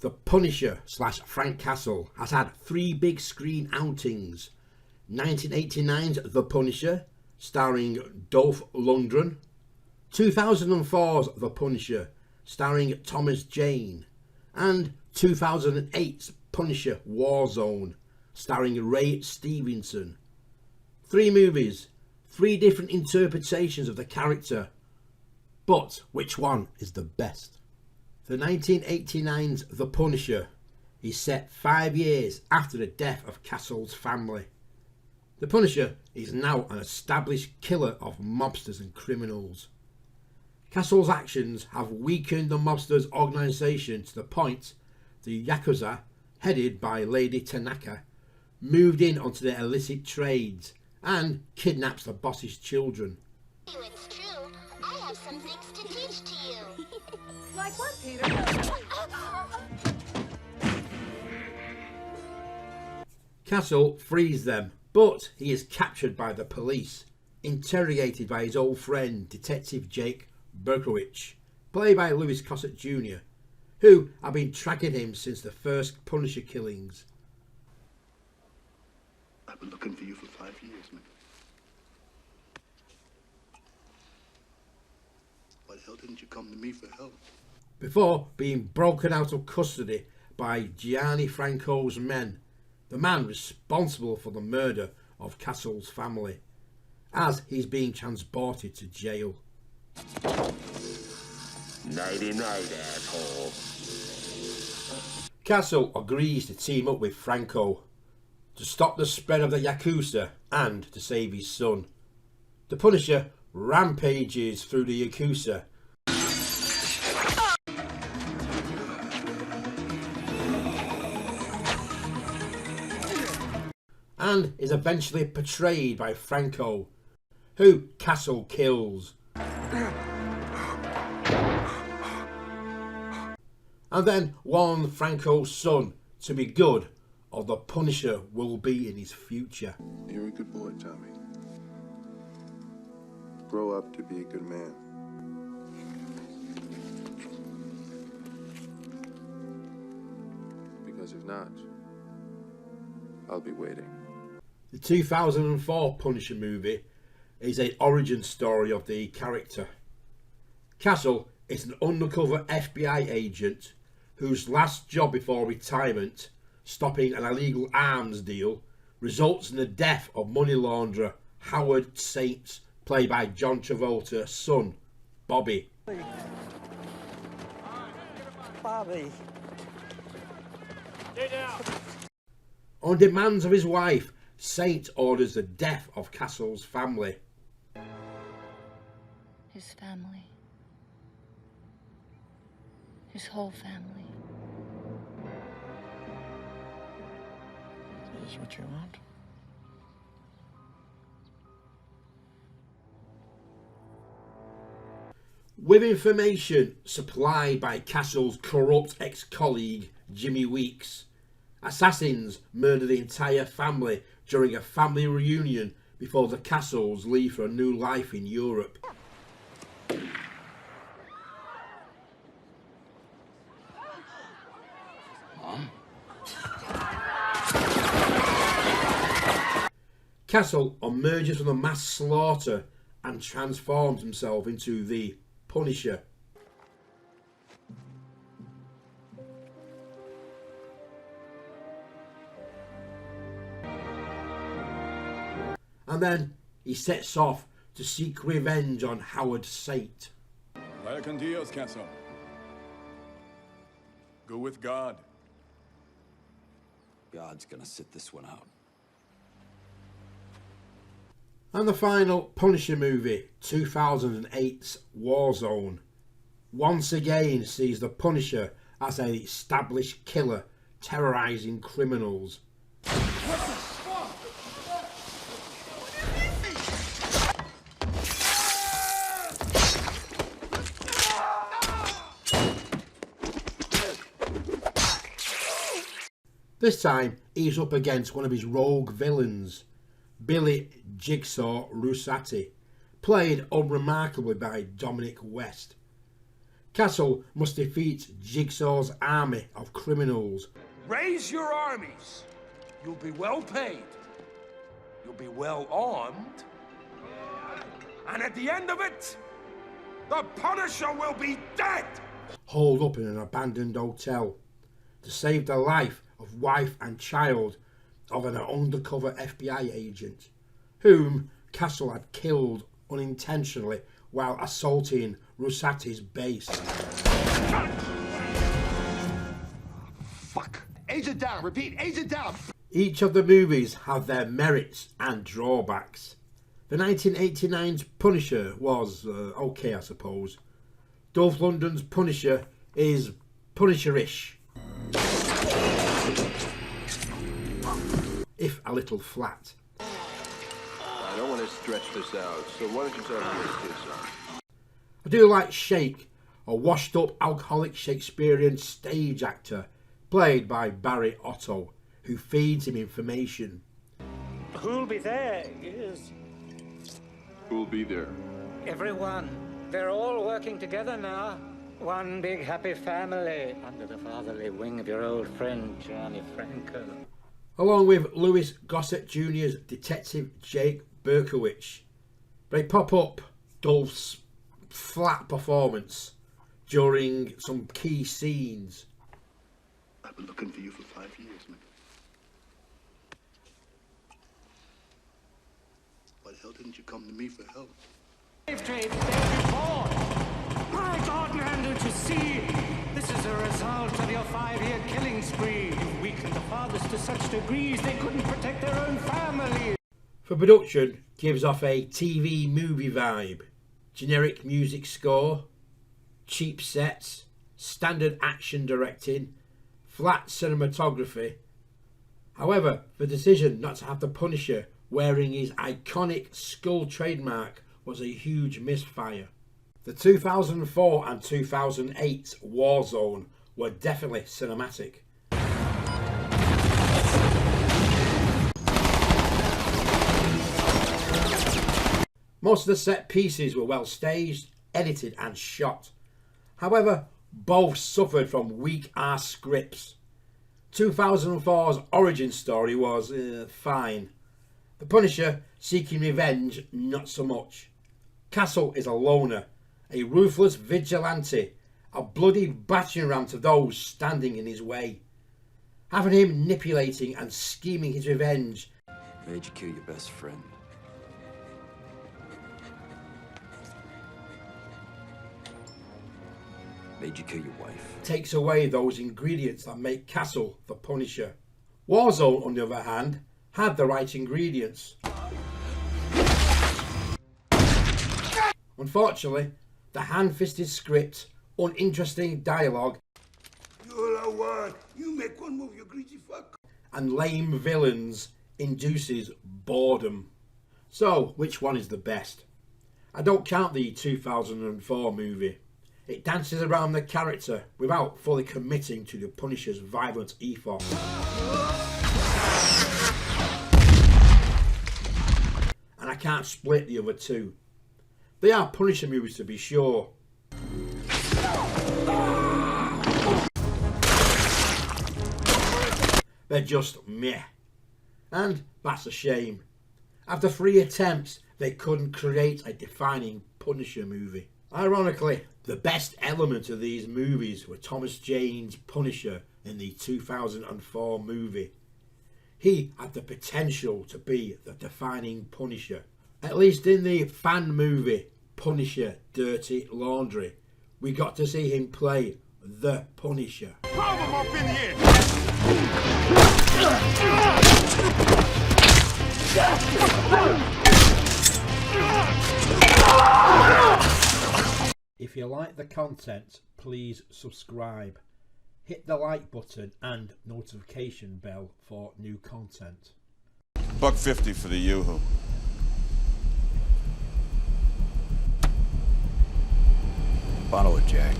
The Punisher / Frank Castle has had 3 big screen outings. 1989's The Punisher, starring Dolph Lundgren. 2004's The Punisher, starring Thomas Jane. And 2008's Punisher Warzone, starring Ray Stevenson. 3 movies, 3 different interpretations of the character. But which one is the best? The 1989's The Punisher is set 5 years after the death of Castle's family. The Punisher is now an established killer of mobsters and criminals. Castle's actions have weakened the mobsters' organisation to the point the Yakuza, headed by Lady Tanaka, moved in onto their illicit trades and kidnaps the boss's children. It's true. I have some things to teach to you. Like what, Peter? Castle frees them, but he is captured by the police, interrogated by his old friend Detective Jake Berkowitz, played by Louis Gossett Jr., who have been tracking him since the first Punisher killings. I've been looking for you for 5 years, man. Why the hell didn't you come to me for help? Before being broken out of custody by Gianni Franco's men, the man responsible for the murder of Castle's family, as he's being transported to jail. Nighty night, asshole. Castle agrees to team up with Franco to stop the spread of the Yakuza and to save his son. The Punisher rampages through the Yakuza and is eventually betrayed by Franco, who Castle kills. And then warns Franco's son to be good, or the Punisher will be in his future. You're a good boy, Tommy. Grow up to be a good man. Because if not, I'll be waiting. The 2004 Punisher movie is an origin story of the character. Castle is an undercover FBI agent whose last job before retirement, stopping an illegal arms deal, results in the death of money launderer Howard Saint, played by John Travolta's son, Bobby. Bobby. On demands of his wife, Saint orders the death of Castle's family. His family. His whole family. Is this what you want? With information supplied by Castle's corrupt ex-colleague Jimmy Weeks, assassins murder the entire family during a family reunion before the Castles leave for a new life in Europe. Mom? Castle emerges from the mass slaughter and transforms himself into the Punisher. And then he sets off to seek revenge on Howard Saint. Vaya con Dios, Castle. Go with God. God's gonna sit this one out. And the final Punisher movie, 2008's Warzone, once again sees the Punisher as an established killer terrorising criminals. This time he's up against one of his rogue villains, Billy Jigsaw Russati, played unremarkably by Dominic West. Castle must defeat Jigsaw's army of criminals. Raise your armies. You'll be well paid. You'll be well armed. And at the end of it, the Punisher will be dead! Holed up in an abandoned hotel to save the life of wife and child of an undercover FBI agent, whom Castle had killed unintentionally while assaulting Rusati's base. Fuck. Agent down. Repeat. Agent down. Each of the movies have their merits and drawbacks. The 1989's Punisher was okay, I suppose. Dolph Lundgren's Punisher is Punisher-ish, if a little flat. I don't want to stretch this out, so why don't you tell me what this is? I do like Shake, a washed-up alcoholic Shakespearean stage actor played by Barry Otto, who feeds him information. Who'll be there? Yes. Who'll be there? Everyone. They're all working together now. One big happy family under the fatherly wing of your old friend, Johnny Franco. Along with Louis Gossett Jr.'s Detective Jake Berkowitz. They pop up Dolph's flat performance during some key scenes. I've been looking for you for 5 years, man. Why the hell didn't you come to me for help? Slave trade there before. My God, man, don't you see? This is a result of your 5-year killing spree. You've weakened the fathers to such degrees they couldn't protect their own family. For production, gives off a TV movie vibe. Generic music score, cheap sets, standard action directing, flat cinematography. However, the decision not to have the Punisher wearing his iconic skull trademark was a huge misfire. The 2004 and 2008 Warzone were definitely cinematic. Most of the set pieces were well staged, edited and shot. However, both suffered from weak-ass scripts. 2004's origin story was fine. The Punisher seeking revenge, not so much. Castle is a loner, a ruthless vigilante, a bloody battering ram to those standing in his way. Having him manipulating and scheming his revenge Made you kill your best friend. Made you kill your wife. takes away those ingredients that make Castle the Punisher. Warzone, on the other hand, had the right ingredients. Unfortunately, the hand-fisted script, uninteresting dialogue, You're a word. You make one move, you greasy fuck. and lame villains induces boredom. So, which one is the best? I don't count the 2004 movie. It dances around the character without fully committing to the Punisher's violent ethos. And I can't split the other two. They are Punisher movies to be sure. They're just meh. And that's a shame. After 3 attempts, they couldn't create a defining Punisher movie. Ironically, the best element of these movies were Thomas Jane's Punisher in the 2004 movie. He had the potential to be the defining Punisher. At least in the fan movie Punisher Dirty Laundry, we got to see him play the Punisher. Problem up in here. If you like the content, please subscribe. Hit the like button and notification bell for new content. $1.50 for the Yoo-hoo. Bottle of Jack.